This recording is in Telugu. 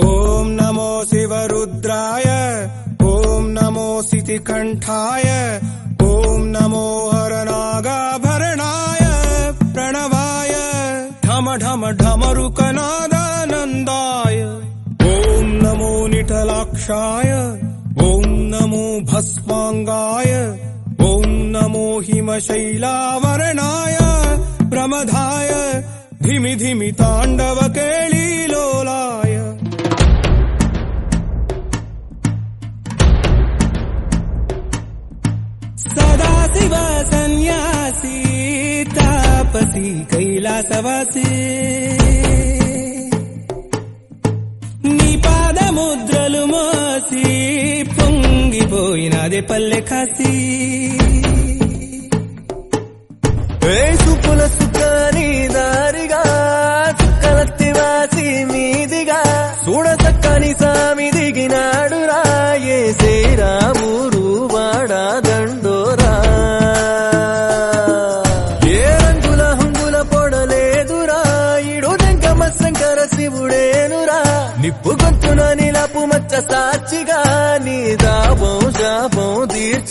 ఓం నమో శివరుద్రాయ ఓం నమో సితికంఠాయ ఓం నమో హరనాగాభరణాయ ప్రణవాయ ఢమ ఢమ ఢమరుకనాదానందాయ ఓం నమో నిటలాక్షాయ ఓం నమో భస్మాంగాయ ఓం నమో హిమశైలావరణాయ ప్రమదాయ ధిమి ధిమి తాండవ కేళీలోలాయ సదాశివ సన్యాసి తాపసి కైలాసవాసి నీ పాదముద్రలు మోసి పొంగిపోయినదే పల్లె కాసి సుపుల సుఖాని దారిగా చుక్కలత్తి వాసి మీదిగా చూడ చక్కని సామి దిగినాడు రాయే శ్రీరామురు వాడా దండోరా ఏ రంగుల హంగుల పొడలేదురా ఇడు వెంకమ శంకర శివుడేనురా నిప్పు గొంతున నిలపు మచ్చ సాక్షిగా నీ దాపం శాపం తీర్చు